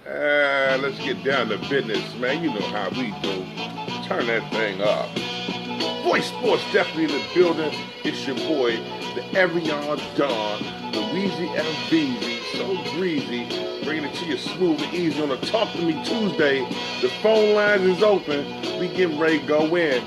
Let's get down to business, man. You know how we do. Turn that thing up. Voice Sports definitely in the building. It's your boy, the Arion Don, the Weezy MVZ, so greasy, bringing it to you smooth and easy on a Talk to Me Tuesday. The phone lines is open. We getting ready to go in.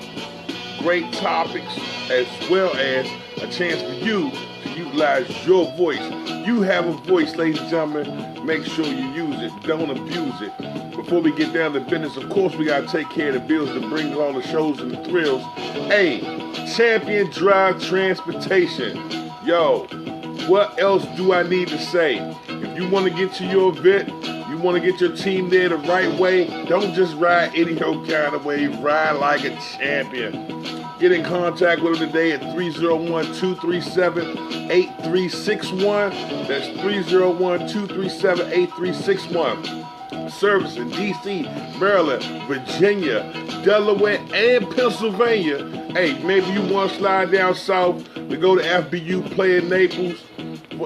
Great topics as well as a chance for you to utilize your voice. You have a voice, ladies and gentlemen. Make sure you use it. Don't abuse it. Before we get down to business, of course, we got to take care of the bills that brings all the shows and the thrills. Hey, Champion Drive Transportation. Yo, what else do I need to say? If you want to get to your event, you want to get your team there the right way, don't just ride any old kind of way. Ride like a champion. Get in contact with them today at 301-237-8361. That's 301-237-8361. Service in D.C., Maryland, Virginia, Delaware, and Pennsylvania. Hey, maybe you want to slide down south to go to FBU, play in Naples.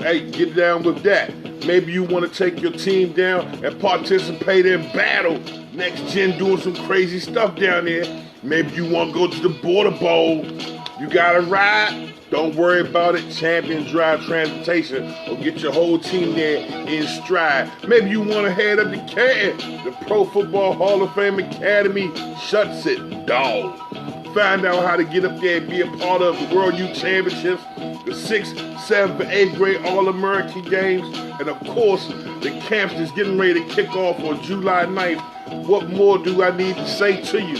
Hey, get down with that. Maybe you want to take your team down and participate in battle. Next Gen doing some crazy stuff down there. Maybe you want to go to the Border Bowl. You got a ride? Don't worry about it. Champion Drive Transportation will get your whole team there in stride. Maybe you want to head up to Canton. The Pro Football Hall of Fame Academy shuts it, dog. Find out how to get up there and be a part of the World Youth Championships, the 6th, 7th, and 8th grade All-American Games, and of course, the camps that's getting ready to kick off on July 9th. What more do I need to say to you?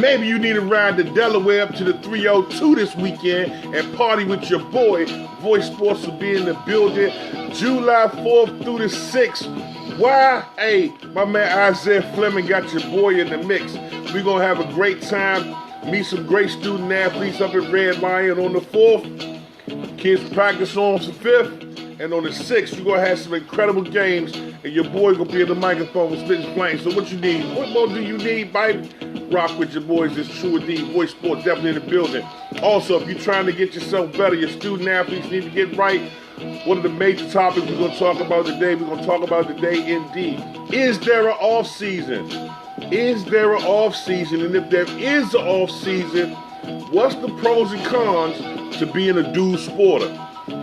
Maybe you need to ride to Delaware up to the 302 this weekend and party with your boy. Voice Sports will be in the building July 4th through the 6th. Why? Hey, my man Isaiah Fleming got your boy in the mix. We're going to have a great time. Meet some great student athletes up at Red Lion on the 4th. Kids practice on the 5th. And on the 6th, you're going to have some incredible games. And your boy going to be in the microphone spitting flames. So what you need? What more do you need, baby? Rock with your boys. It's true indeed. Voice Sport definitely in the building. Also, if you're trying to get yourself better, your student athletes need to get right. One of the major topics we're going to talk about today, indeed. Is there an off season? Is there an off season? And if there is an off season, what's the pros and cons to being a dude sporter?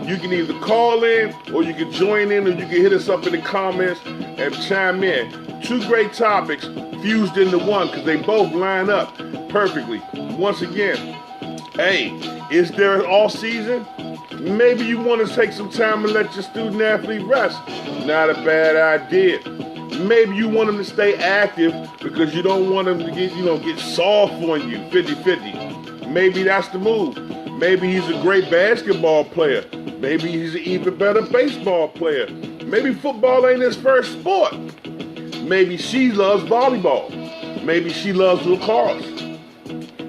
You can either call in, or you can join in, or you can hit us up in the comments and chime in. Two great topics fused into one because they both line up perfectly. Once again, hey, is there an off season? Maybe you want to take some time and let your student athlete rest. Not a bad idea. Maybe you want them to stay active because you don't want them to get soft on you 50-50. Maybe that's the move. Maybe he's a great basketball player. Maybe he's an even better baseball player. Maybe football ain't his first sport. Maybe she loves volleyball. Maybe she loves lacrosse.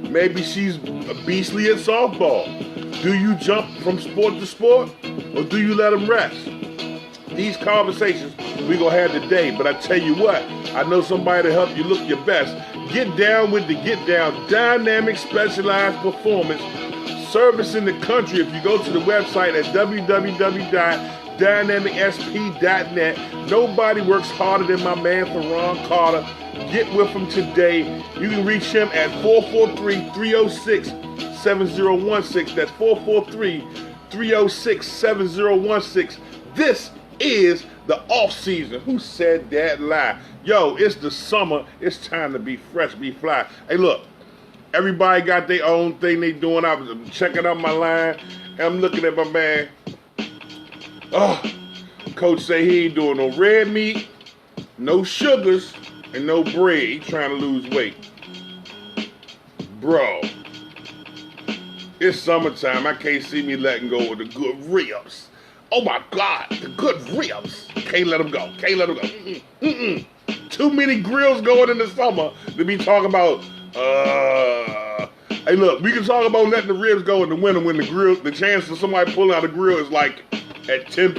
Maybe she's beastly at softball. Do you jump from sport to sport, or do you let them rest? These conversations we're going to have today, but I tell you what, I know somebody to help you look your best. Get down with the Get Down Dynamic Specialized Performance Service in the country. If you go to the website at www.dynamicsp.net, nobody works harder than my man Theron Carter. Get with him today. You can reach him at 443-306-7016. That's 443-306-7016. This is the off season. Who said that lie? Yo, it's the summer. It's time to be fresh, be fly. Hey, look. Everybody got their own thing they doing. I was checking out my line, and I'm looking at my man. Oh, coach say he ain't doing no red meat, no sugars, and no bread. He trying to lose weight. Bro, it's summertime. I can't see me letting go of the good ribs. Oh my God, the good ribs. Can't let them go. Can't let them go. Too many grills going in the summer to be talking about. Hey, look, we can talk about letting the ribs go in the winter when the chance of somebody pulling out a grill is like at 10%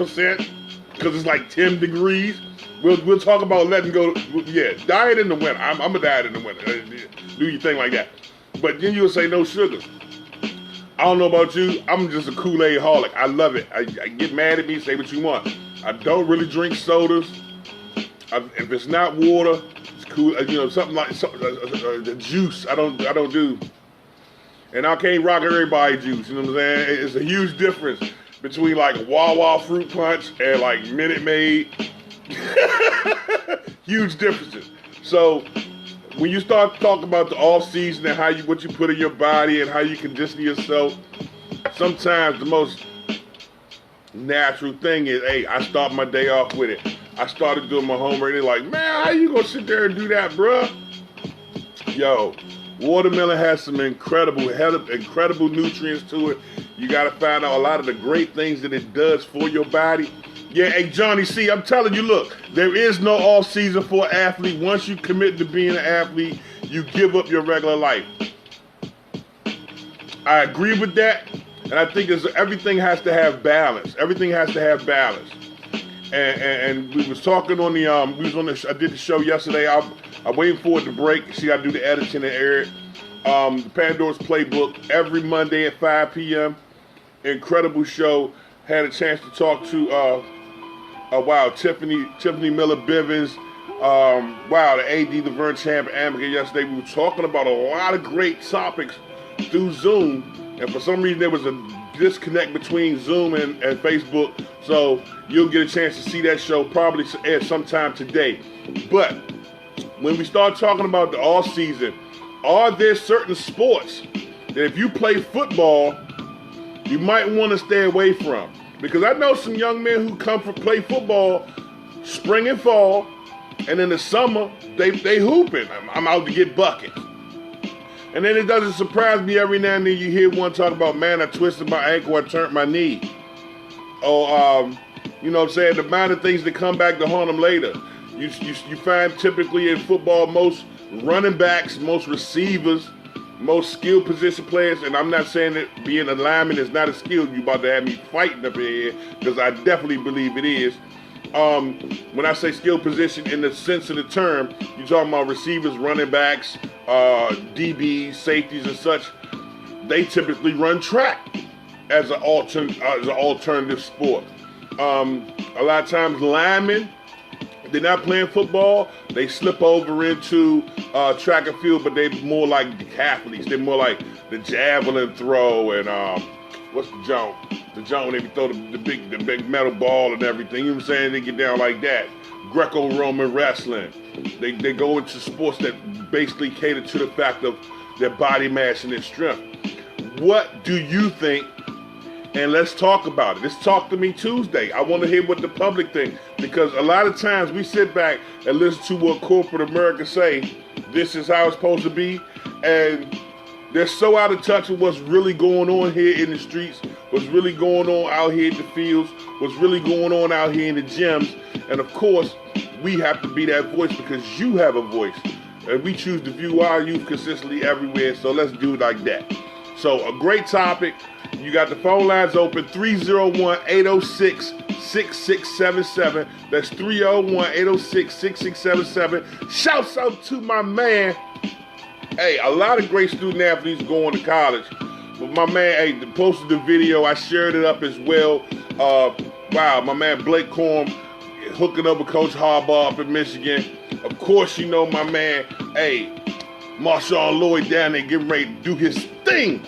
because it's like 10 degrees. We'll talk about letting go. Yeah, diet in the winter. I'm a diet in the winter. Do your thing like that. But then you'll say no sugar. I don't know about you. I'm just a Kool-Aid holic. I love it. I get mad at me, say what you want. I don't really drink sodas. If it's not water, it's cool. Something like the juice. I don't do. And I can't rock everybody juice. You know what I'm saying? It's a huge difference between like Wawa fruit punch and like Minute Maid. Huge differences. So when you start talking about the off season and what you put in your body and how you condition yourself, sometimes the most natural thing is, hey, I start my day off with it. I started doing my homework and they're like, man, how you gonna sit there and do that, bruh? Yo, watermelon has some incredible nutrients to it. You gotta find out a lot of the great things that it does for your body. Yeah, hey, Johnny C, I'm telling you, look, there is no off season for an athlete. Once you commit to being an athlete, you give up your regular life. I agree with that, and I think everything has to have balance. Everything has to have balance. And we was talking on the I did the show yesterday. I'm waiting for it to break. See, I do the editing and air it. The Pandora's Playbook every Monday at 5 p.m. Incredible show. Had a chance to talk to Tiffany Miller Bivens. The AD, the Vern Champ Amica yesterday. We were talking about a lot of great topics through Zoom, and for some reason there was a disconnect between Zoom and Facebook, so you'll get a chance to see that show probably at sometime today. But when we start talking about the off season, are there certain sports that if you play football, you might want to stay away from? Because I know some young men who come for play football spring and fall, and in the summer they hooping. I'm out to get buckets. And then it doesn't surprise me every now and then you hear one talk about, man, I twisted my ankle, I turned my knee. Or, you know what I'm saying, the amount of things that come back to haunt them later. You find typically in football most running backs, most receivers, most skilled position players, and I'm not saying that being a lineman is not a skill. You about to have me fighting up here, because I definitely believe it is. When I say skilled position in the sense of the term, you're talking about receivers, running backs, DBs, safeties, and such. They typically run track as an alternative sport. A lot of times linemen, they're not playing football, they slip over into track and field, but they're more like decathletes. They're more like the javelin throw and what's the jump? The jump when they throw the big metal ball and everything. You know what I'm saying? They get down like that. Greco-Roman wrestling. They go into sports that basically cater to the fact of their body mass and their strength. What do you think? And let's talk about it. Let's Talk to Me Tuesday. I want to hear what the public think, because a lot of times we sit back and listen to what corporate America say, this is how it's supposed to be, and they're so out of touch with what's really going on here in the streets, what's really going on out here in the fields, what's really going on out here in the gyms. And of course, we have to be that voice because you have a voice. And we choose to view our youth consistently everywhere, so let's do it like that. So a great topic. You got the phone lines open, 301-806-6677. That's 301-806-6677. Shouts out to my man. Hey, a lot of great student athletes going to college. But my man, hey, posted the video. I shared it up as well. My man Blake Corum hooking up with Coach Harbaugh up in Michigan. Of course, you know my man, hey, Marshawn Lloyd down there getting ready to do his thing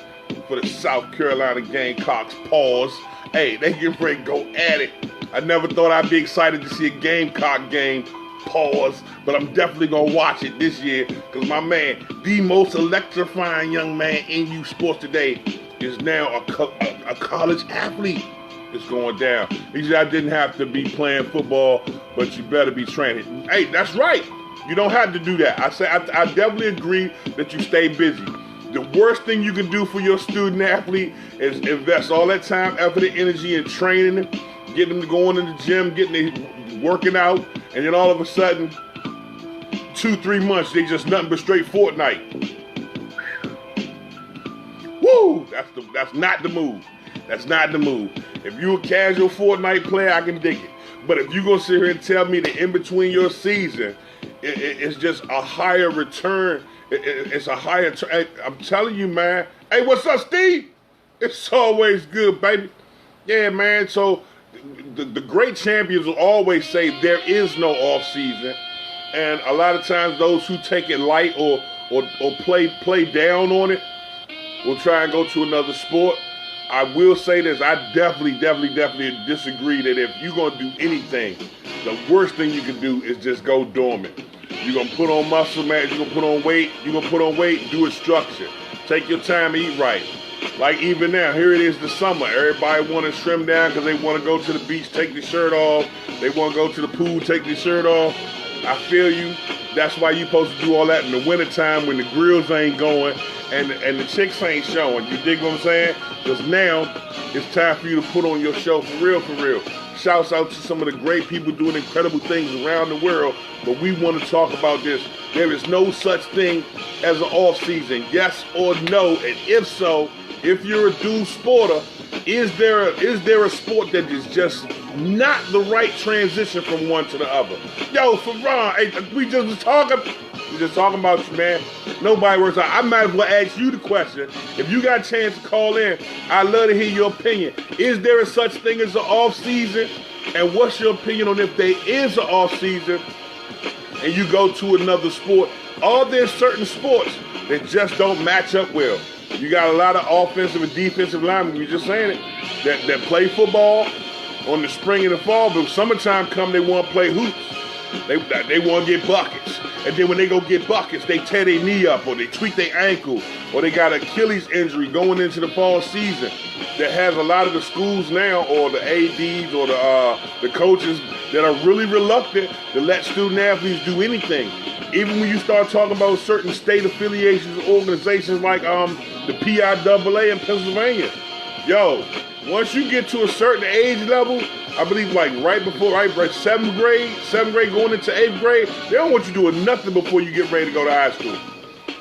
for the South Carolina Gamecocks. Pause. Hey, they getting ready to go at it. I never thought I'd be excited to see a Gamecock game. Pause. But I'm definitely going to watch it this year, because my man, the most electrifying young man in youth sports today, is now a college athlete. It's going down. He said, I didn't have to be playing football, but you better be training. Hey, that's right. You don't have to do that. I definitely agree that you stay busy. The worst thing you can do for your student athlete is invest all that time, effort, and energy in training them, getting them to go in the gym, getting them working out, and then all of a sudden, 2-3 months, they just nothing but straight Fortnite. Woo! That's not the move. That's not the move. If you're a casual Fortnite player, I can dig it. But if you're going to sit here and tell me that in between your season, it's just a higher return, it's a higher, I'm telling you, man. Hey, what's up, Steve? It's always good, baby. Yeah, man. So the great champions will always say there is no off season, and a lot of times those who take it light or play down on it will try and go to another sport. I will say this: I definitely disagree that if you're gonna do anything, the worst thing you can do is just go dormant. You're gonna put on muscle mass, you're gonna put on weight, do it structured. Take your time, eat right. Like even now, here it is the summer. Everybody want to trim down because they want to go to the beach, take the shirt off. They want to go to the pool, take the shirt off. I feel you. That's why you supposed to do all that in the wintertime when the grills ain't going and the chicks ain't showing. You dig what I'm saying? Because now it's time for you to put on your show for real, for real. Shouts out to some of the great people doing incredible things around the world, but we want to talk about this. There is no such thing as an off season, yes or no, and if so, if you're a dual sporter, is there a sport that is just not the right transition from one to the other? Yo, Ferran, hey, we just talking about you, man. Nobody works out. I might as well ask you the question. If you got a chance to call in, I'd love to hear your opinion. Is there a such thing as an off season? And what's your opinion on if there is an off season and you go to another sport? Are there certain sports that just don't match up well? You got a lot of offensive and defensive linemen, we were just saying it, that play football on the spring and the fall, but summertime come, they want to play hoops. They want to get buckets. And then when they go get buckets, they tear their knee up or they tweak their ankle or they got Achilles injury going into the fall season. That has a lot of the schools now or the ADs or the coaches that are really reluctant to let student athletes do anything. Even when you start talking about certain state affiliations, organizations like the PIAA in Pennsylvania. Yo, once you get to a certain age level, I believe like right seventh grade going into 8th grade, they don't want you doing nothing before you get ready to go to high school.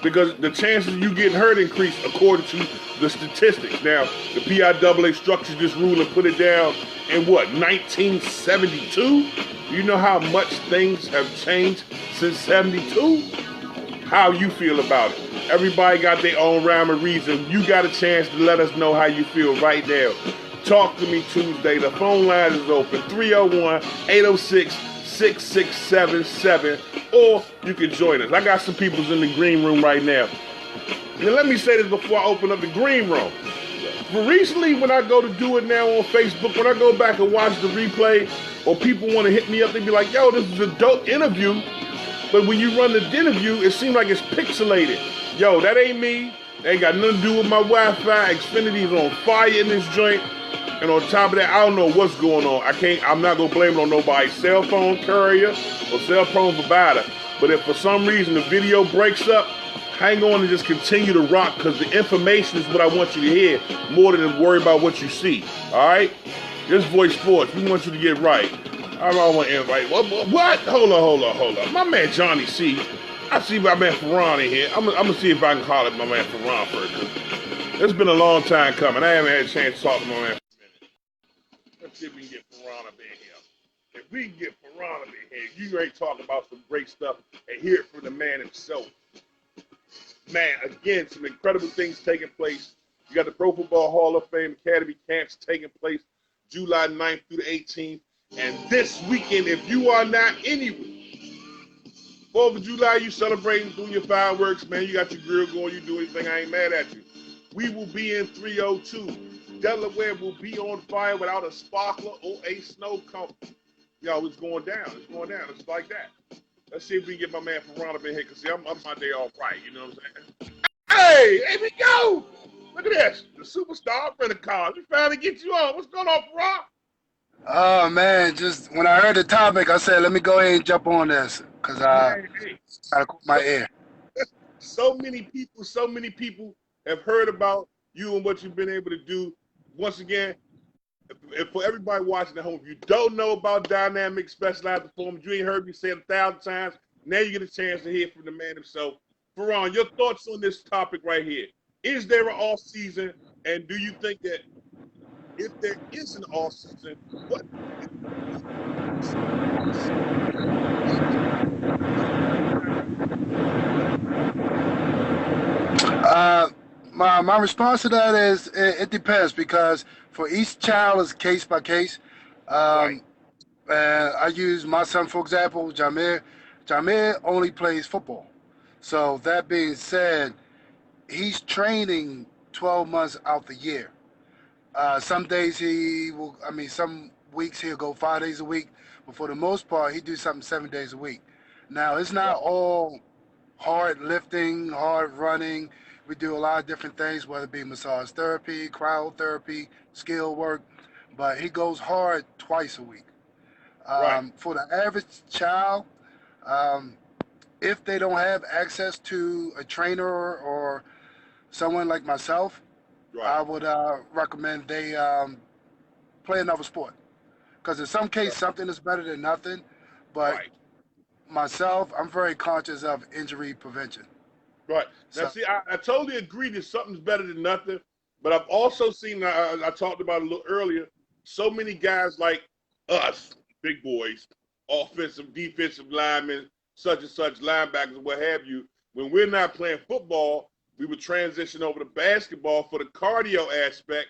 Because the chances of you getting hurt increase according to the statistics. Now, the PIAA structured this rule and put it down in 1972? You know how much things have changed since 72? How you feel about it? Everybody got their own rhyme or reason. You got a chance to let us know how you feel right now. Talk to me Tuesday. The phone line is open, 301-806-6677, or you can join us. I got some people in the green room right now. Now let me say this before I open up the green room. For recently, when I go to do it now on Facebook, when I go back and watch the replay, or people want to hit me up, they be like, yo, this is a dope interview. But when you run the interview, it seems like it's pixelated. Yo, that ain't me. That ain't got nothing to do with my Wi-Fi. Xfinity's on fire in this joint. And on top of that, I don't know what's going on. I'm not going to blame it on nobody's cell phone carrier or cell phone provider. But if for some reason the video breaks up, hang on and just continue to rock, because the information is what I want you to hear more than worry about what you see. All right? This Voice Sports, we want you to get right. I don't want to invite. What? Hold on. My man Johnny C. I see my man Ferran in here. I'm going to see if I can call it my man Ferran first. It's been a long time coming. I haven't had a chance to talk to my man for a minute. Let's see if we can get Ferran up in here. If we can get Ferran up in here, you ready to talk about some great stuff and hear it from the man himself. Man, again, some incredible things taking place. You got the Pro Football Hall of Fame Academy camps taking place July 9th through the 18th. And this weekend, if you are not anywhere, 4th of July, you celebrating, doing your fireworks, man, you got your grill going, you do anything, I ain't mad at you. We will be in 302. Delaware will be on fire without a sparkler or a snow cone. Yo, it's going down. It's like that. Let's see if we can get my man Ferran up in here, because see, I'm my day off right, you know what I'm saying? Hey, here we go. Look at this. The superstar friend of cars. We finally get you on. What's going on, Ferran? Oh man, just when I heard the topic, I said, let me go ahead and jump on this, because I gotta cool my ear. So many people have heard about you and what you've been able to do. Once again, if for everybody watching at home, if you don't know about Dynamic Specialized Performance, you ain't heard me say it 1,000 times. Now you get a chance to hear from the man himself. Ferran, your thoughts on this topic right here. Is there an off season, and do you think that if there is an off season, what? My response to that is it depends, because for each child is case by case. Right. Um, and I use my son for example, Jameer. Jameer only plays football. So that being said, he's training 12 months out the year. Some days he will, I mean, some weeks he'll go 5 days a week, but for the most part, he do something 7 days a week. Now, it's Right. not all hard lifting, hard running. We do a lot of different things, whether it be massage therapy, cryotherapy, skill work, but he goes hard twice a week. Right. For the average child, um, if they don't have access to a trainer or someone like myself, Right. I would recommend they play another sport. Because in some case, something is better than nothing. But Right. myself, I'm very conscious of injury prevention. Right. Now, So, see, I totally agree that something's better than nothing, but I've also seen, I talked about it a little earlier, so many guys like us, big boys, offensive, defensive linemen, such and such, linebackers, what have you, when we're not playing football, we would transition over to basketball for the cardio aspect,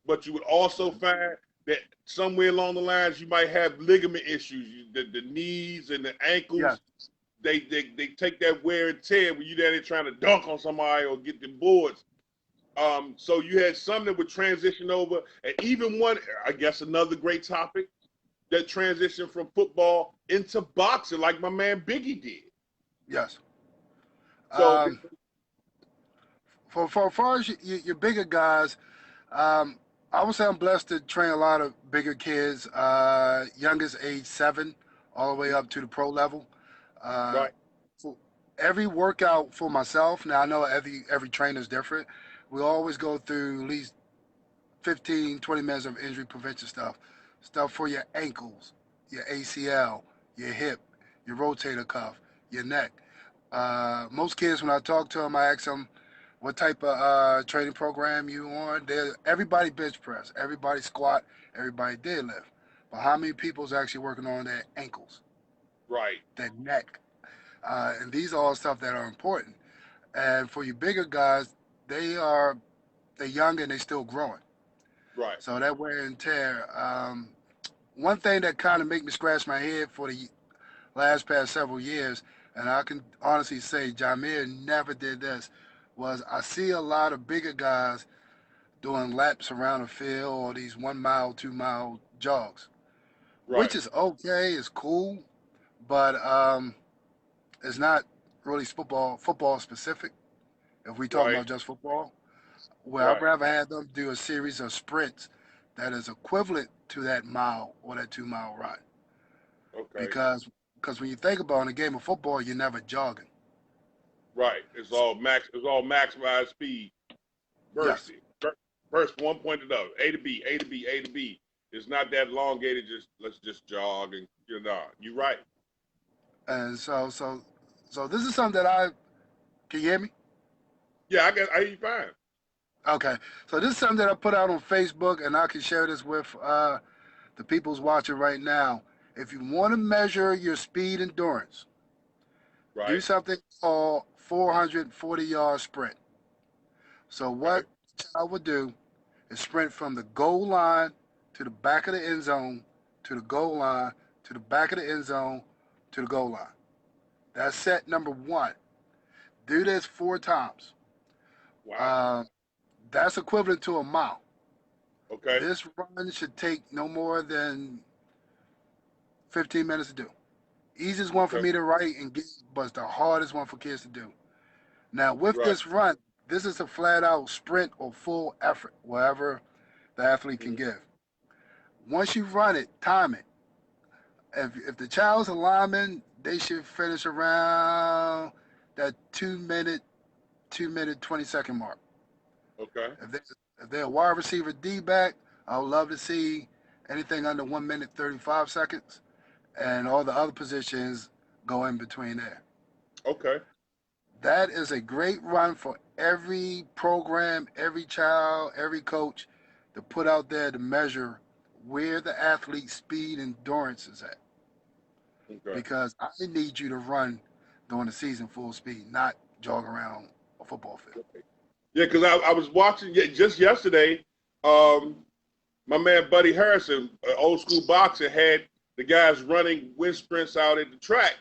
but you would also find that somewhere along the lines you might have ligament issues, the knees and the yes, ankles they take that wear and tear when you down there trying to dunk on somebody or get the boards. So you had some that would transition over, and even one, I guess, another great topic that transitioned from football into boxing, like my man Biggie did. yes. So Um, for as far as your bigger guys, um, I would say I'm blessed to train a lot of bigger kids, youngest age 7, all the way up to the pro level. Uh, right, for every workout for myself, now I know every trainer is different. We always go through at least 15, 20 minutes of injury prevention stuff. Stuff for your ankles, your ACL, your hip, your rotator cuff, your neck. Most kids, when I talk to them, I ask them what type of training program you on. Everybody bench press, everybody squat, everybody deadlift. But how many people's actually working on their ankles, right, their neck? And these are all stuff that are important. And for you bigger guys, they're young and they still growing. right. So that wear and tear. One thing that kind of make me scratch my head for the past several years, and I can honestly say Jameer never did this, was I see a lot of bigger guys doing laps around the field or these 1 mile, 2 mile jogs, which Right, is okay, it's cool, but it's not really football specific. If we talking right, about just football, where I'd right. rather have them do a series of sprints that is equivalent to that mile or that 2 mile run. Okay, Because when you think about it, in a game of football, you're never jogging. right. It's So, all max. It's all maximized speed, yes, bursting, burst one point to the other, A to B, A to B, A to B. It's not that elongated. Just let's just jog and you're right. and so this is something that I can you hear me? Yeah, I guess I hear you fine. Okay, so this is something that I put out on Facebook, and I can share this with the people's watching right now. If you want to measure your speed endurance, do Right. something called 440-yard sprint. So Okay. what I would do is sprint from the goal line to the back of the end zone to the goal line to the back of the end zone to the goal line. That's set number one. Do this 4 times. Wow. Uh, that's equivalent to a mile. Okay. This run should take no more than 15 minutes to do. Easiest one for Okay. me to write and get, but it's the hardest one for kids to do. Now, with Right. this run, this is a flat out sprint or full effort, wherever the athlete can Mhm. give. Once you run it, time it. If the child's a lineman, they should finish around that 2 minute, 2 minute 20-second mark. Okay. If they if they're a wide receiver D back, I would love to see anything under 1 minute 35 seconds, and all the other positions go in between there. Okay. That is a great run for every program, every child, every coach to put out there to measure where the athlete's speed endurance is at. Okay. Because I need you to run during the season full speed, not jog around a football field. Yeah, because I was watching just yesterday. Um, my man Buddy Harrison, old school boxer, had the guys running wind sprints out at the track.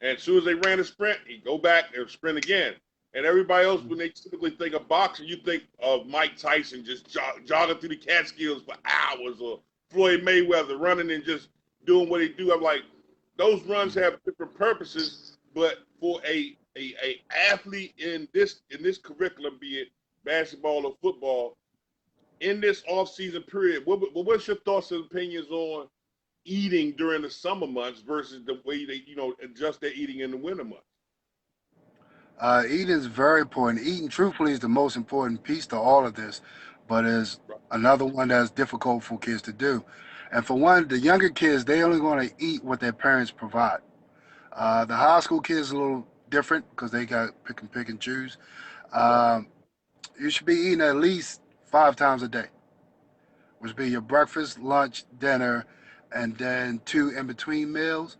And as soon as they ran a sprint, he'd go back and sprint again. And everybody else, when they typically think of boxing, you think of Mike Tyson just jogging through the Catskills for hours, or Floyd Mayweather running and just doing what he do. I'm like, those runs have different purposes, but for a athlete in this curriculum, be it basketball or football, in this off-season period, what's your thoughts and opinions on eating during the summer months versus the way they, adjust their eating in the winter months? Eating is very important. Eating, truthfully, is the most important piece to all of this, but is another one that's difficult for kids to do. And for one, the younger kids, they only going to eat what their parents provide. The high school kids are a little different because they got pick and choose. Um, you should be eating at least 5 times a day, which would be your breakfast, lunch, dinner, and then 2 in between meals.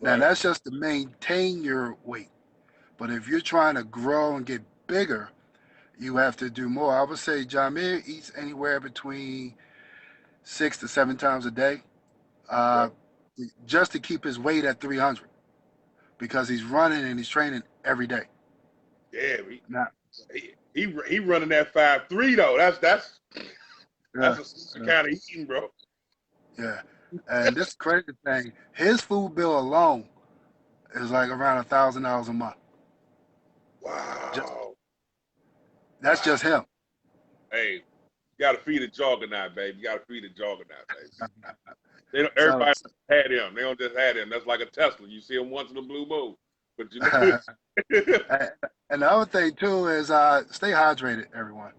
Now, Right. that's just to maintain your weight. But if you're trying to grow and get bigger, you have to do more. I would say Jameer eats anywhere between 6 to 7 times a day, uh, Right. just to keep his weight at 300 because he's running and he's training every day. Yeah, Now, he running that 5'3" though. That's yeah, a yeah, kind of eating, bro. yeah. And this crazy thing, his food bill alone is like around $1,000 a month. Just Wow. that's just Wow. him. Hey, you gotta feed a juggernaut, baby. You gotta feed a juggernaut, baby. They don't, So, everybody had him. They don't just have him. That's like a Tesla. You see him once in a blue moon. But and the other thing too is stay hydrated, everyone.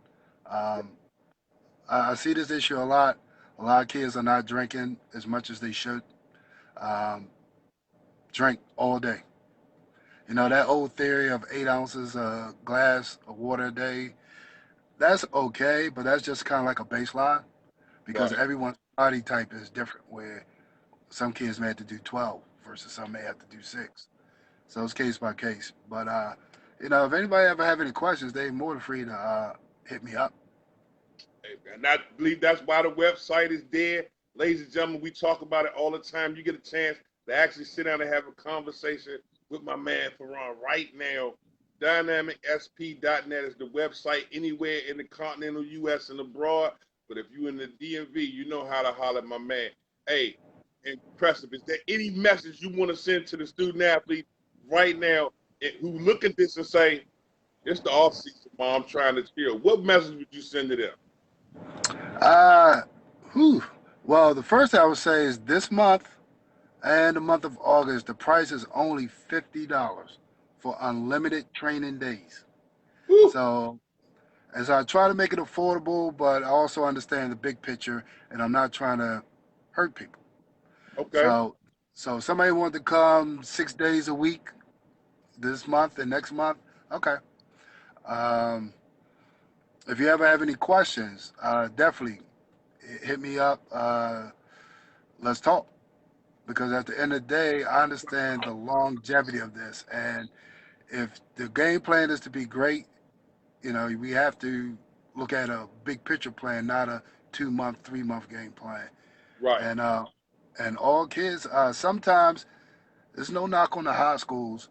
Um, I see this issue a lot. A lot of kids are not drinking as much as they should. Um, drink all day. You know, that old theory of 8 ounces glass of water a day, that's okay, but that's just kind of like a baseline because right. everyone's body type is different, where some kids may have to do 12 versus some may have to do 6. So it's case by case. But, if anybody ever have any questions, they're more than free to hit me up. And I believe that's why the website is there. Ladies and gentlemen, we talk about it all the time. You get a chance to actually sit down and have a conversation with my man Ferran right now. DynamicSP.net is the website anywhere in the continental U.S. and abroad. But if you're in the DMV, you know how to holler at my man. Hey, impressive. Is there any message you want to send to the student athlete right now who look at this and say, it's the off season, mom, I'm trying to chill? What message would you send to them? Uh, whew. Well, the first thing I would say is this month and the month of August, the price is only $50 for unlimited training days. Whew. So, as I try to make it affordable, but I also understand the big picture, and I'm not trying to hurt people. Okay. So, if somebody wanted to come 6 days a week this month and next month, okay. Um, if you ever have any questions, definitely hit me up. Let's talk. Because at the end of the day, I understand the longevity of this. And if the game plan is to be great, we have to look at a big picture plan, not a 2 month, 3 month game plan. Right. And all kids, sometimes there's no knock on the high schools,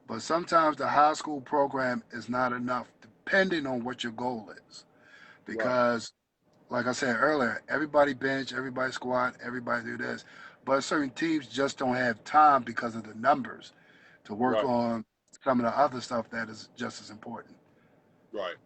but sometimes the high school program is not enough, depending on what your goal is. Right. Because like I said earlier, everybody bench, everybody squat, everybody do this. But certain teams just don't have time because of the numbers to work Right. on some of the other stuff that is just as important. Right.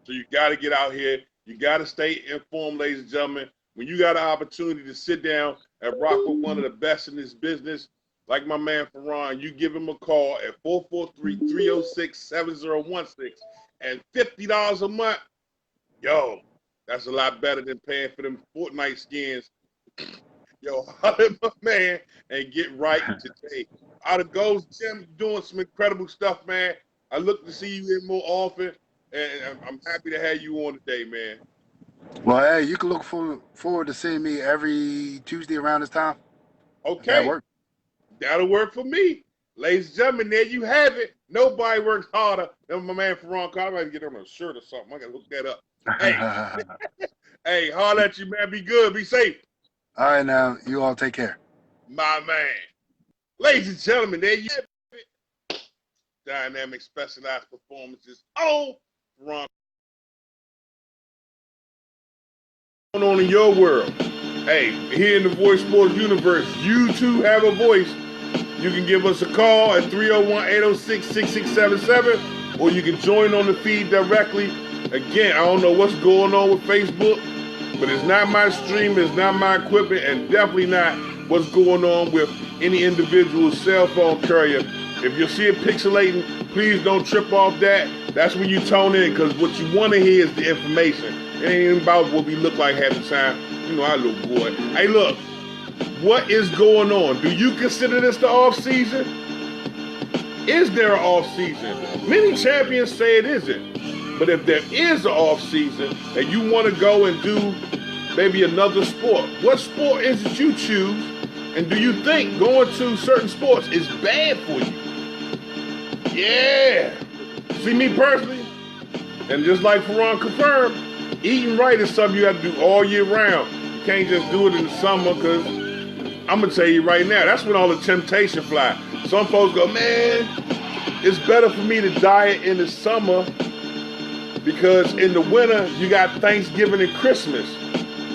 So you got to get out here. You got to stay informed, ladies and gentlemen. When you got an opportunity to sit down and rock with one of the best in this business, like my man Ferran, you give him a call at 443-306-7016 and $50 a month. Yo, that's a lot better than paying for them Fortnite skins. Yo, holler at my man and get right today. Out of goes, Jim, doing some incredible stuff, man. I look to see you here more often, and I'm happy to have you on today, man. Well, hey, you can look forward to seeing me every Tuesday around this time, if that Okay, works. that'll work for me. Ladies and gentlemen, there you have it. Nobody works harder than my man Ferran Carter. I gotta get on a shirt or something. I gotta look that up. Hey, Hey, holler at you, man. Be good. Be safe. All right, now you all take care. My man. Ladies and gentlemen, there you have it. Dynamic specialized performances on Ron. Going on in your world. Hey, here in the Voice Sports universe, you too have a voice. You can give us a call at 301-806-6677, or you can join on the feed directly. Again, I don't know what's going on with Facebook, but it's not my stream, it's not my equipment, and definitely not what's going on with any individual's cell phone carrier. If you see it pixelating, please don't trip off that. That's when you tone in, because what you want to hear is the information. It ain't about what we look like half the time. You know, our little boy. Hey, look, what is going on? Do you consider this the off season? Is there an off season? Many champions say it isn't. But if there is an off season and you want to go and do maybe another sport, what sport is it you choose? And do you think going to certain sports is bad for you? Yeah. See, me personally, and just like Ferran confirmed, eating right is something you have to do all year round. You can't just do it in the summer, because I'm going to tell you right now, that's when all the temptation fly. Some folks go, man, it's better for me to diet in the summer because in the winter you got Thanksgiving and Christmas.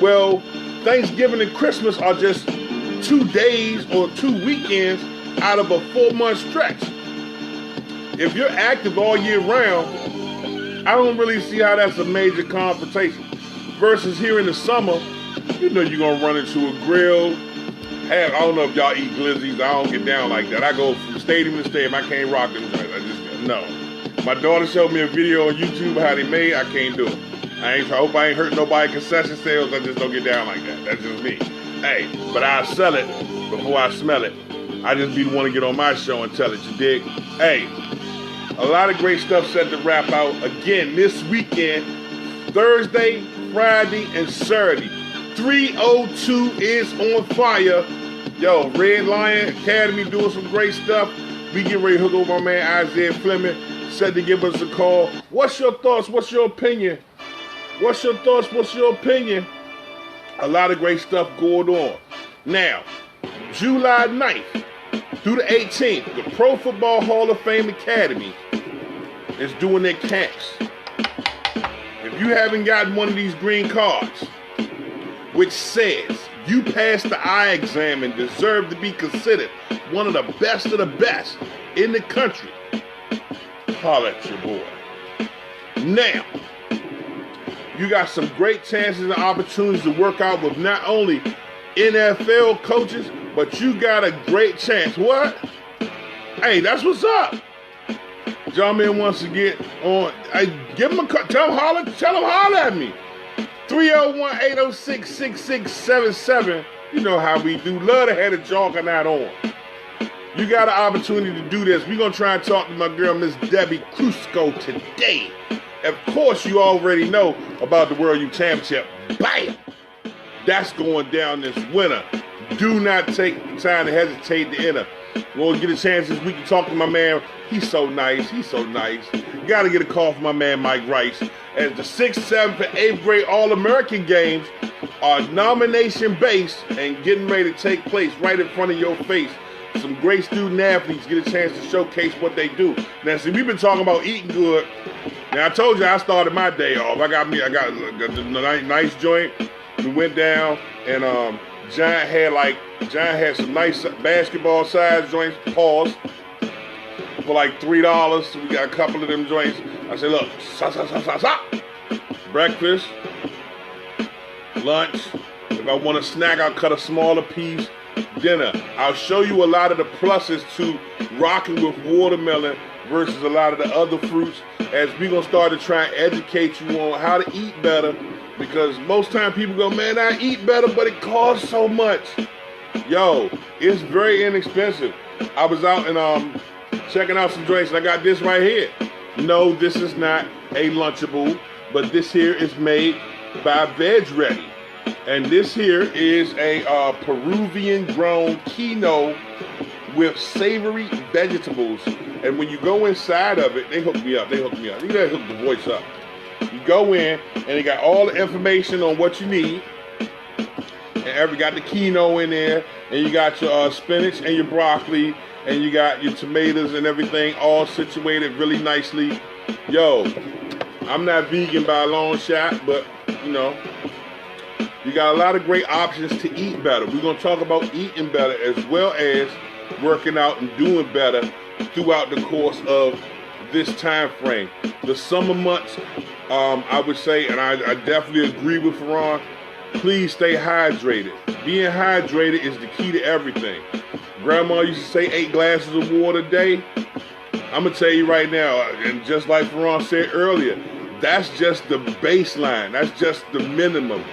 Well, Thanksgiving and Christmas are just 2 days or 2 weekends out of a 4-month stretch. If you're active all year round, I don't really see how that's a major confrontation. Versus here in the summer, you know you're going to run into a grill. I don't know if y'all eat glizzies. I don't get down like that. I go from stadium to stadium. I can't rock them joints. No. My daughter showed me a video on YouTube of how they made. I can't do it. I hope I ain't hurt nobody concession sales. I just don't get down like that. That's just me. Hey, but I'll sell it before I smell it. I just be the one to get on my show and tell it, you dig? Hey, a lot of great stuff set to wrap out again this weekend, Thursday, Friday, and Saturday. 302 is on fire. Yo, Red Lion Academy doing some great stuff. We get ready to hook up my man Isaiah Fleming. Said to give us a call. What's your thoughts? What's your opinion? What's your thoughts? What's your opinion? A lot of great stuff going on. Now, July 9th through the 18th, the Pro Football Hall of Fame Academy is doing their camps. If you haven't gotten one of these green cards, which says you passed the eye exam and deserve to be considered one of the best in the country, holler at your boy. Now, you got some great chances and opportunities to work out with not only NFL coaches, but you got a great chance. What? Hey, that's what's up. John Man wants to get on. Hey, give him a call. Tell him holler at me. 301-806-6677. You know how we do. Love to have the juggernaut on. You got an opportunity to do this. We're going to try and talk to my girl, Miss Debbie Cusco, today. Of course, you already know about the World Youth Championship. Bam! That's going down this winter. Do not take the time to hesitate to enter. We'll get a chance this week to talk to my man. He's so nice. Got to get a call from my man Mike Rice. As the 6th, 7th, and 8th grade All-American games are nomination-based and getting ready to take place right in front of your face. Some great student athletes get a chance to showcase what they do. Now, see, we've been talking about eating good. Now, I told you I started my day off. I got a nice joint. We went down and Giant had some nice basketball size joints, pause, for like $3. So we got a couple of them joints. I said, look, breakfast, lunch. If I want a snack, I'll cut a smaller piece. Dinner. I'll show you a lot of the pluses to rocking with watermelon versus a lot of the other fruits, as we're going to start to try and educate you on how to eat better, because most time people go, man, I eat better, but it costs so much. Yo, it's very inexpensive. I was out and checking out some drinks, and I got this right here. No, this is not a Lunchable, but this here is made by Veg Ready. And this here is a Peruvian-grown quinoa with savory vegetables. And when you go inside of it, they hook me up. You gotta hook the voice up. You go in, and they got all the information on what you need. And got the quinoa in there, and you got your spinach and your broccoli, and you got your tomatoes and everything all situated really nicely. Yo, I'm not vegan by a long shot, but you know, you got a lot of great options to eat better. We're gonna talk about eating better as well as working out and doing better throughout the course of this time frame. The summer months, I would say, and I definitely agree with Ferran, please stay hydrated. Being hydrated is the key to everything. Grandma used to say 8 glasses of water a day. I'm going to tell you right now, and just like Ferran said earlier, that's just the baseline. That's just the minimum.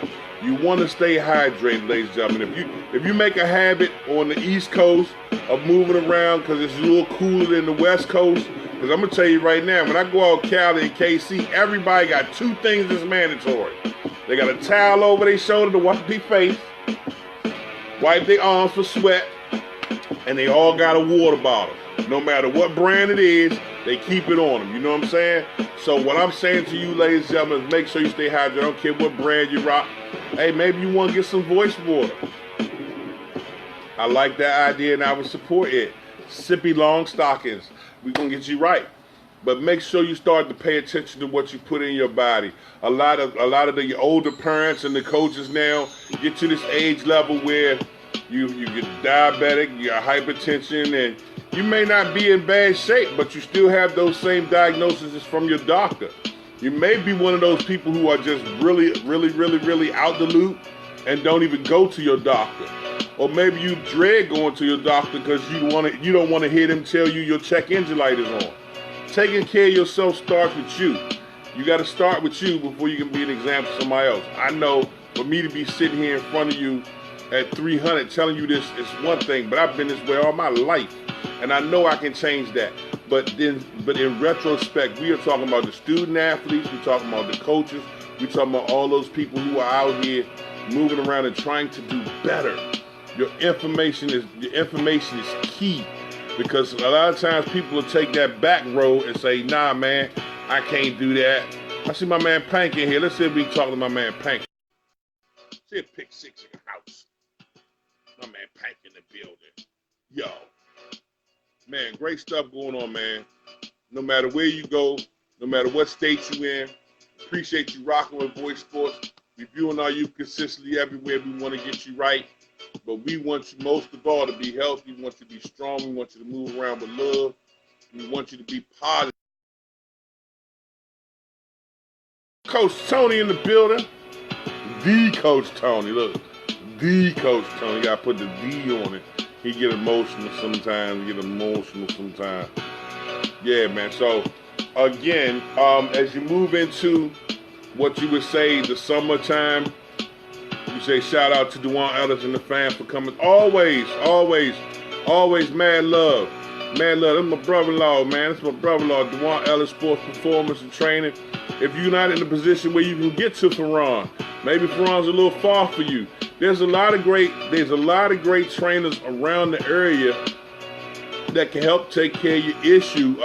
You want to stay hydrated, ladies and gentlemen. If you make a habit on the East Coast of moving around because it's a little cooler than the West Coast, because I'm going to tell you right now, when I go out Cali and KC, everybody got 2 things that's mandatory. They got a towel over their shoulder to wipe their face, wipe their arms for sweat, and they all got a water bottle. No matter what brand it is, they keep it on them. You know what I'm saying? So what I'm saying to you, ladies and gentlemen, is make sure you stay hydrated. I don't care what brand you rock. Hey, maybe you want to get some voice water. I like that idea, and I would support it. Sippy long stockings. We're going to get you right. But make sure you start to pay attention to what you put in your body. A lot of the older parents and the coaches now get to this age level where you get diabetic, you got hypertension, and you may not be in bad shape, but you still have those same diagnoses from your doctor. You may be one of those people who are just really out the loop and don't even go to your doctor. Or maybe you dread going to your doctor because you don't want to hear them tell you your check engine light is on. Taking care of yourself starts with you. You got to start with you before you can be an example to somebody else. I know for me to be sitting here in front of you at 300 telling you this is one thing, but I've been this way all my life. And I know I can change that. But in retrospect, we are talking about the student athletes, we're talking about the coaches, we're talking about all those people who are out here moving around and trying to do better. Your information is key. Because a lot of times people will take that back road and say, nah, man, I can't do that. I see my man Pank in here. Let's see if we can talk to my man Pank. See if Pick 6 in the house. My man Pank in the building. Yo. Man, great stuff going on, man. No matter where you go, no matter what state you in, appreciate you rocking with Voice Sports. Reviewing our youth consistently everywhere. We want to get you right. But we want you most of all to be healthy. We want you to be strong. We want you to move around with love. We want you to be positive. Coach Tony in the building. The Coach Tony. Look, the Coach Tony. You got to put the D on it. He get emotional sometimes. Yeah, man. So, again, as you move into what you would say the summertime, you say shout out to Dewan Ellis and the fans for coming. Always mad love. That's my brother-in-law, man. That's my brother-in-law, Dewan Ellis, Sports Performance and Training. If you're not in a position where you can get to Ferran, maybe Ferran's a little far for you. There's a lot of great trainers around the area that can help take care of your issue.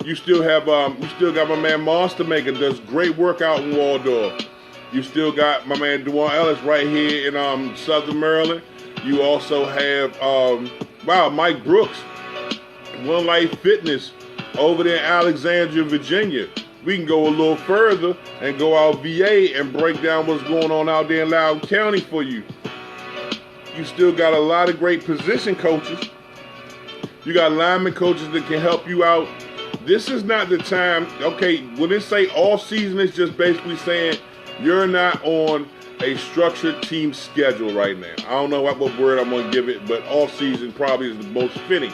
You still got my man Monster Maker, does great work out in Waldorf. You still got my man Dewan Ellis right here in Southern Maryland. You also have Mike Brooks, One Life Fitness over there in Alexandria, Virginia. We can go a little further and go out VA and break down what's going on out there in Loudoun County for you. You still got a lot of great position coaches. You got lineman coaches that can help you out. This is not the time. Okay, when they say off season, it's just basically saying you're not on a structured team schedule right now. I don't know what word I'm going to give it, but off season probably is the most fitting.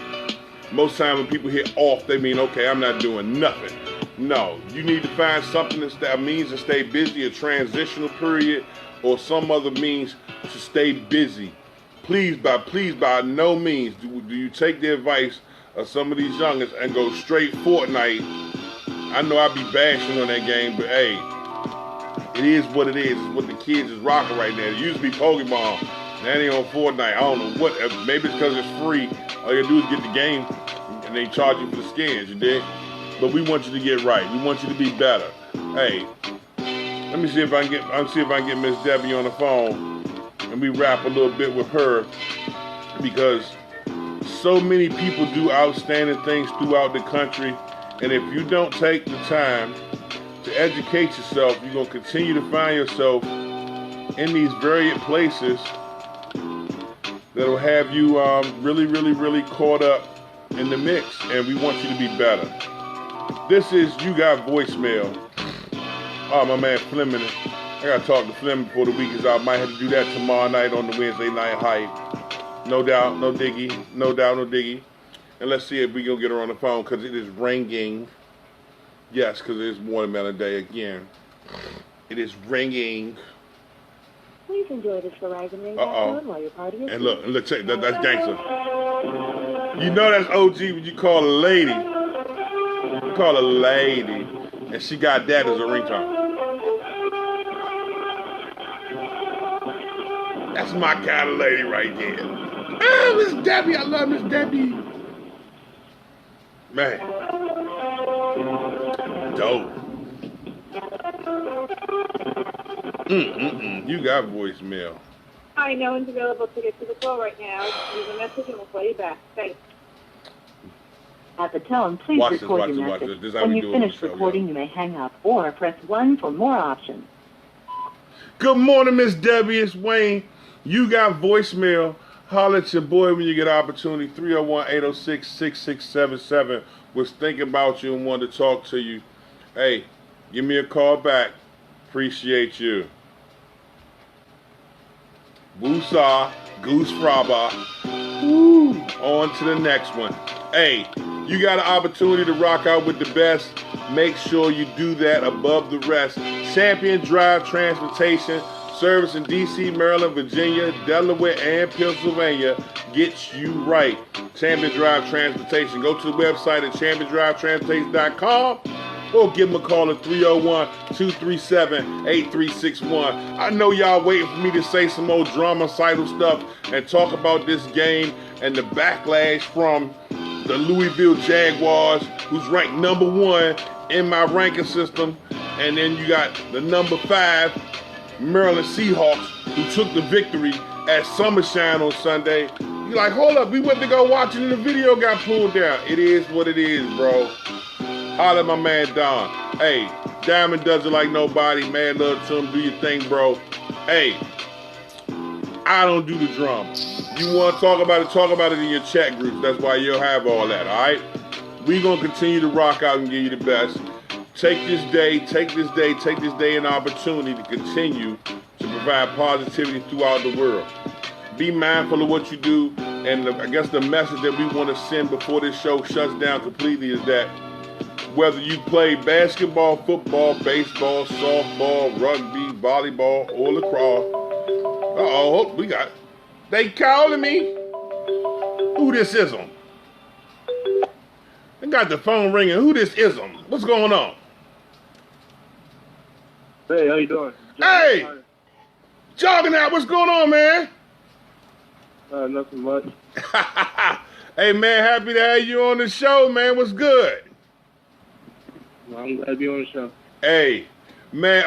Most times when people hear off, they mean, okay, I'm not doing nothing. No, you need to find something that means to stay busy, a transitional period, or some other means to stay busy. Please, by no means, do you take the advice of some of these youngins and go straight Fortnite. I know I be bashing on that game, but hey, it is what it is. It's what the kids is rocking right now. It used to be Pokemon. Now they on Fortnite. I don't know what. Maybe it's because it's free. All you do is get the game, and they charge you for the skins. You dig? But we want you to get right. We want you to be better. Hey, let me see if I can get Miss Debbie on the phone and we rap a little bit with her, because so many people do outstanding things throughout the country, and if you don't take the time to educate yourself, you're going to continue to find yourself in these varied places that'll have you really, really, really caught up in the mix, and we want you to be better. This is You Got Voicemail. Oh, my man Fleming. I got to talk to Fleming before the week is out. Might have to do that tomorrow night on the Wednesday Night Hype. No doubt, no diggy. No doubt, no diggy. And let's see if we can get her on the phone, because it is ringing. Yes, because it is Watermelon Day again. It is ringing. Please enjoy this Verizon ring tone while your party is. And look, check that. That's gangster. You know that's OG when you call a lady. You call a lady, and she got that as a ringtone. That's my kind of lady right there. Ah, Miss Debbie, I love Miss Debbie. Man, dope. You got voicemail. Hi, no one's available to get to the call right now. Leave a message and we'll call you back. Thanks. At the tone, please record your message. When you finish recording, you may hang up or press 1 for more options. Good morning, Miss Debbie. It's Wayne. You got voicemail. Holler at your boy when you get opportunity. 301-806-6677. Was thinking about you and wanted to talk to you. Hey, give me a call back. Appreciate you. Woosah, Goose Fraba. Woo. On to the next one. Hey, you got an opportunity to rock out with the best. Make sure you do that above the rest. Champion Drive Transportation. Service in D.C., Maryland, Virginia, Delaware, and Pennsylvania gets you right. Champion Drive Transportation. Go to the website at championdrivetransportation.com or give them a call at 301-237-8361. I know y'all waiting for me to say some old drama-cital stuff and talk about this game and the backlash from the Louisville Jaguars, who's ranked number 1 in my ranking system. And then you got the number 5 Maryland Seahawks, who took the victory at Summershine on Sunday. You're like, hold up, we went to go watch it and the video got pulled down. It is what it is, bro. Holla at my man Don. Hey, Diamond does it like nobody. Man, love to him. Do your thing, bro. Hey, I don't do the drama. You want to talk about it in your chat groups. That's why you'll have all that, all right? We're going to continue to rock out and give you the best. Take this day an opportunity to continue to provide positivity throughout the world. Be mindful of what you do, and I guess the message that we want to send before this show shuts down completely is that whether you play basketball, football, baseball, softball, rugby, volleyball, or lacrosse, they calling me. Who this is them? They got the phone ringing. Who this is them? What's going on? Hey, how you doing? Hey! Jogging out, what's going on, man? Nothing much. Hey, man, happy to have you on the show, man. What's good? Well, I'm glad to be on the show. Hey, man,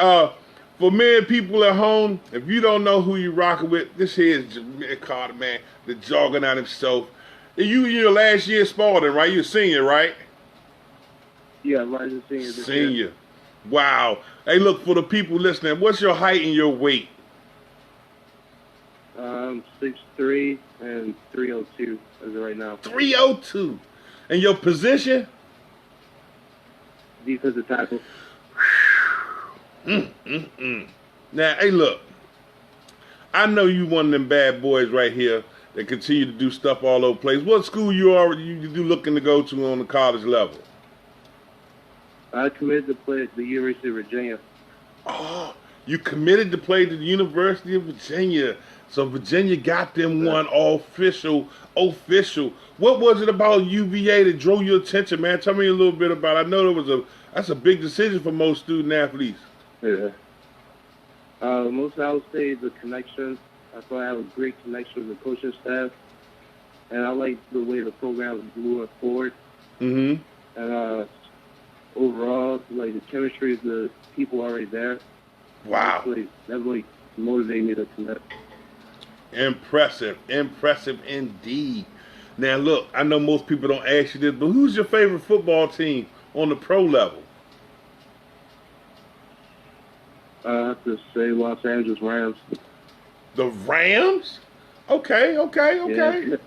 for many people at home, if you don't know who you rocking with, this here is Jameer Carter, man, the jogging out himself. You last year Spalding, right? You're a senior, right? Yeah, rising senior this year. Senior. Wow. Hey, look, for the people listening, what's your height and your weight? 6'3" and 302 as of right now. 302. And your position? Defensive tackle. Now, hey, look. I know you one of them bad boys right here that continue to do stuff all over the place. What school you looking to go to on the college level? I committed to play at the University of Virginia. Oh, you committed to play to the University of Virginia. So Virginia got them one official. What was it about UVA that drove your attention, man? Tell me a little bit about it. I know that's a big decision for most student athletes. Yeah. Mostly I would say the connection. I thought I have a great connection with the coaching staff. And I like the way the program is moving forward. Mm-hmm. And overall, like the chemistry of the people already there. Wow. That really motivated me to commit. Impressive. Impressive indeed. Now, look, I know most people don't ask you this, but who's your favorite football team on the pro level? I have to say Los Angeles Rams. The Rams? Okay. Yeah.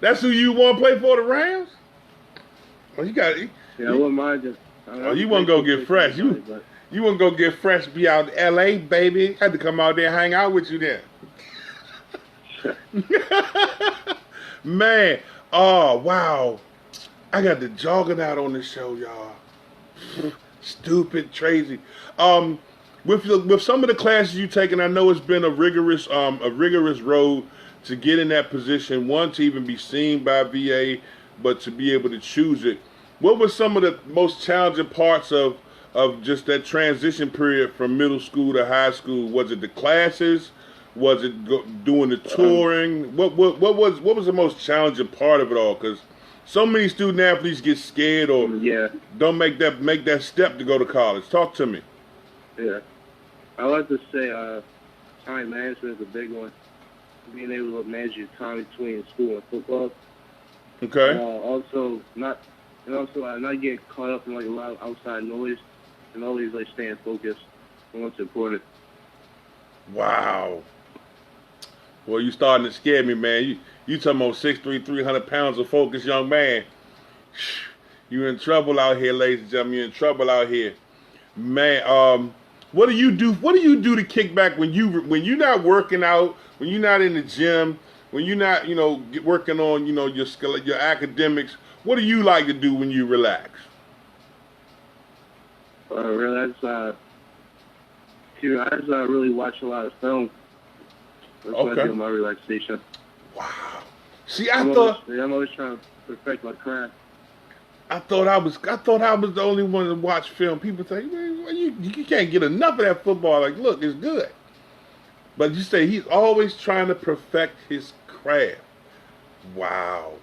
That's who you want to play for, the Rams? Oh, you got it. Yeah, I wouldn't mind just. Oh, you want to go get fresh. You want to go get fresh, be out in L.A., baby. Had to come out there and hang out with you then. Man, oh, wow. I got the jogging out on the show, y'all. Stupid, crazy. With some of the classes you taken, I know it's been a rigorous road to get in that position. One, to even be seen by VA, but to be able to choose it. What were some of the most challenging parts of just that transition period from middle school to high school? Was it the classes? Was it doing the touring? What was the most challenging part of it all? Because so many student athletes get scared or don't make that step to go to college. Talk to me. Yeah, I like to say time management is a big one. Being able to manage your time between school and football. Okay. Also not getting caught up in like a lot of outside noise, and always like staying focused on what's important. Wow. Well, you starting to scare me, man. You talking about 6'3", 300 pounds of focused young man. You in trouble out here, ladies and gentlemen. You're in trouble out here, man. What do you do? What do you do to kick back when you're not working out, when you're not in the gym, when you're not working on your academics? What do you like to do when you relax? Relax. I just really watch a lot of film. That's what I do in my relaxation. Wow. See, I'm always trying to perfect my craft. I thought I was the only one to watch film. People say, man, you can't get enough of that football. Like, look, it's good. But you say he's always trying to perfect his craft. Wow.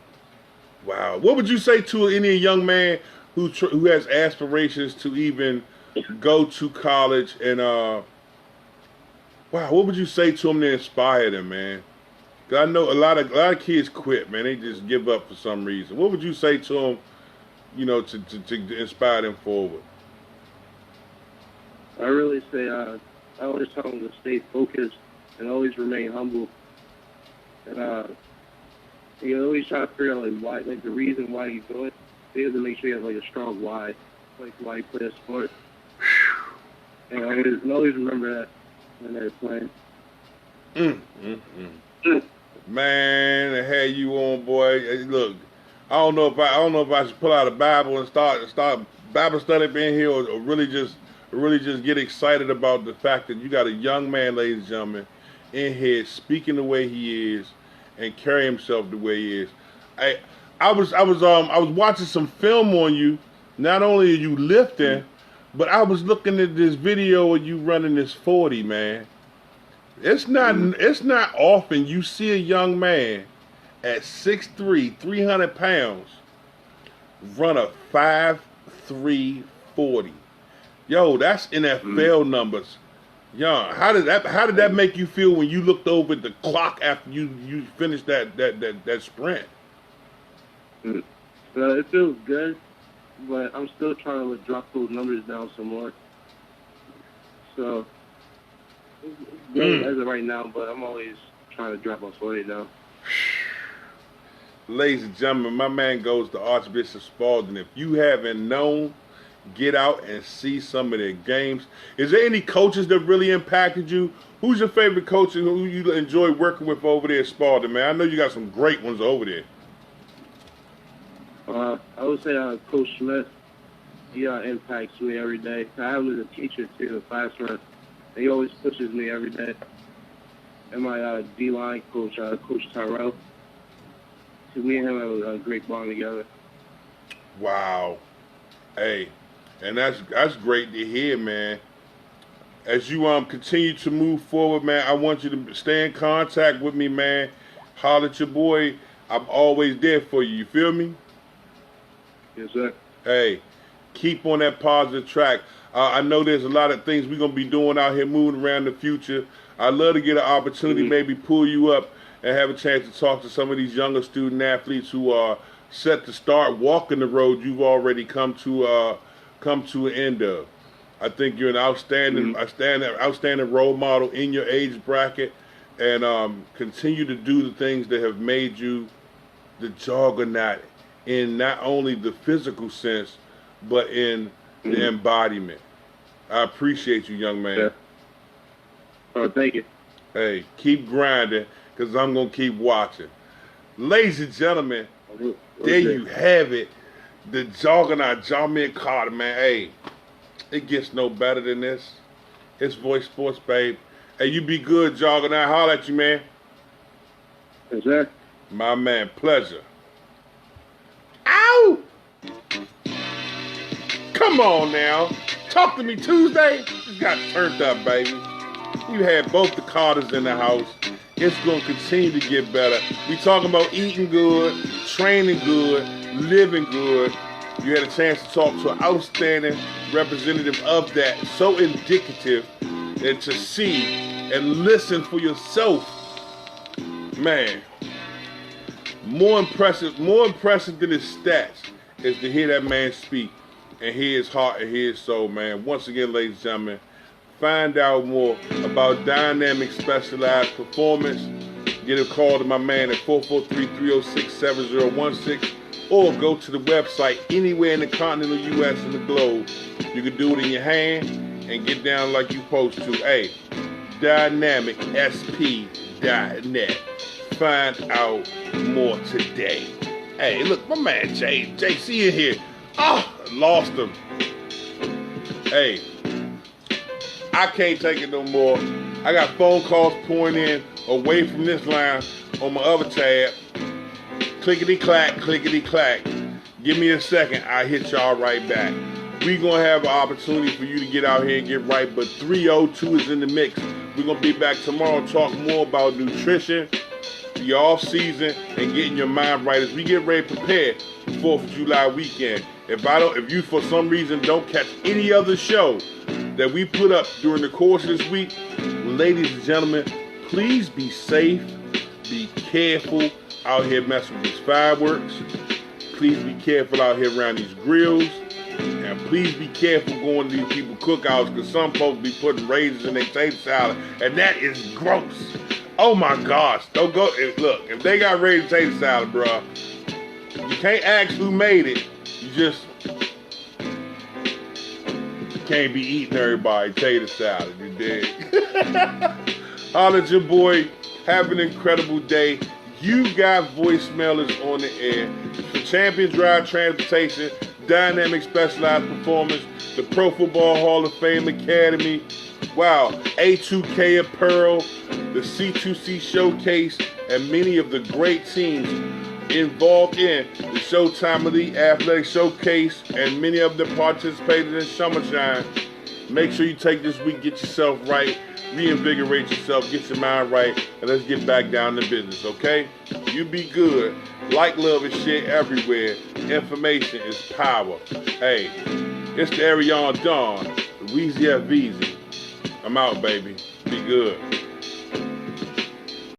What would you say to any young man who has aspirations to even go to college and what would you say to them to inspire them, man? 'Cause I know a lot of kids quit, man. They just give up for some reason. What would you say to them, to inspire them forward? I really say I always tell them to stay focused and always remain humble. And you always try to figure out like why, like the reason why you do it. You have to make sure you have like a strong why, like why you play a sport. And always remember that when they're playing. Man, the hell you on, boy? Hey, look, I don't know if I should pull out a Bible and start Bible study up in here, or really just get excited about the fact that you got a young man, ladies and gentlemen, in here speaking the way he is and carry himself the way he is. I was watching some film on you. Not only are you lifting, but I was looking at this video of you running this 40, man. It's not often you see a young man at 6'3", 300 pounds run a 5'3", 40. Yo, that's NFL numbers. Yo, how did that make you feel when you looked over at the clock after you finished that sprint? It feels good, but I'm still trying to drop those numbers down some more. So it's good as of right now, but I'm always trying to drop my 40 down. Ladies and gentlemen, my man goes to Archbishop Spalding. If you haven't known, get out and see some of their games. Is there any coaches that really impacted you? Who's your favorite coach and who you enjoy working with over there at Spalding, man? I know you got some great ones over there. I would say Coach Smith. He impacts me every day. I have him as a teacher too in the classroom, and he always pushes me every day. And my D-line coach, Coach Tyrell. Me and him have a great bond together. Wow. Hey, and that's great to hear, man. As you continue to move forward, man, I want you to stay in contact with me, man. Holler at your boy. I'm always there for you. You feel me? Yes, sir. Hey, Keep on that positive track. I know there's a lot of things we're going to be doing out here, moving around the future. I'd love to get an opportunity, maybe pull you up and have a chance to talk to some of these younger student athletes who are set to start walking the road you've already come to an end of. I think you're an outstanding role model in your age bracket, and continue to do the things that have made you the juggernaut in not only the physical sense, but in the embodiment. I appreciate you, young man. Yeah. Oh, thank you. Hey, keep grinding, because I'm going to keep watching. Ladies and gentlemen, there you have it. The juggernaut, Jamir Carter, man. Hey, it gets no better than this. It's Voice Sports, babe. Hey, you be good, juggernaut. Holler at you, man. Yes, sir. My man, pleasure. Ow! Come on now. Talk to me Tuesday. Just got turned up, baby. You had both the Carters in the house. It's going to continue to get better. We talking about eating good, training good, living good. You had a chance to talk to an outstanding representative of that. So indicative, and to see and listen for yourself. Man, more impressive than his stats is to hear that man speak and hear his heart and hear his soul, man. Once again, ladies and gentlemen, find out more about Dynamic Specialized Performance. Get a call to my man at 443-306-7016, or go to the website anywhere in the continental U.S. and the globe. You can do it in your hand and get down like you supposed to. Hey, DynamicSP.net. Find out more today. Hey, look, my man JC in here. Oh, lost him. Hey, I can't take it no more. I got phone calls pouring in away from this line on my other tab. Clickety-clack, clickety-clack. Give me a second. I hit y'all right back. We're going to have an opportunity for you to get out here and get right, but 302 is in the mix. We're going to be back tomorrow and talk more about nutrition, the off season, and getting your mind right as we get ready to prepare for 4th of July weekend. If you for some reason don't catch any other show that we put up during the course of this week, ladies and gentlemen, please be safe, be careful out here messing with these fireworks. Please be careful out here around these grills. And please be careful going to these people cookouts, because some folks be putting raisins in their tater salad, and that is gross. Oh my gosh. Don't go. Look, if they got raisin tater salad, bro, you can't ask who made it. You can't be eating everybody tater salad, you dig? Holla at your boy. Have an incredible day. You got voicemailers on the air for Champions Drive Transportation, Dynamic Specialized Performance, the Pro Football Hall of Fame Academy, wow, A2K Apparel, the C2C Showcase, and many of the great teams involved in the Showtime Elite Athletic Showcase, and many of them participated in Summershine. Make sure you take this week, get yourself right, reinvigorate yourself, get your mind right, and let's get back down to business, okay? You be good. Like, love, and share everywhere. Information is power. Hey, it's the Arion Dawn, the Weezy F. Veezy. I'm out, baby. Be good.